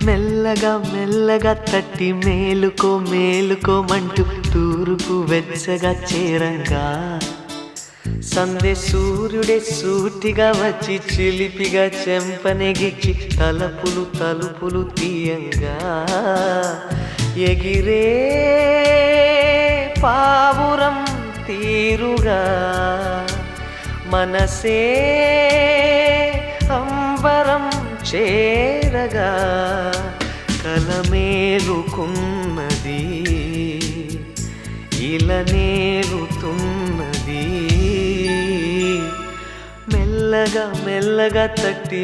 మెల్లగా మెల్లగా తట్టి మేలుకో మేలుకోమంటూ తూర్పు వెచ్చగా చేరంగా సందే సూర్యుడే సూటిగా వచ్చి చిలిపిగా చెంపనెగిచ్చి తలుపులు తలుపులు తీయంగా ఎగిరే పావురం తీరుగా మనసే అంబరం చేరగా కలమేలుకున్నది ఇలనేలుతున్నది మెల్లగా మెల్లగా తట్టి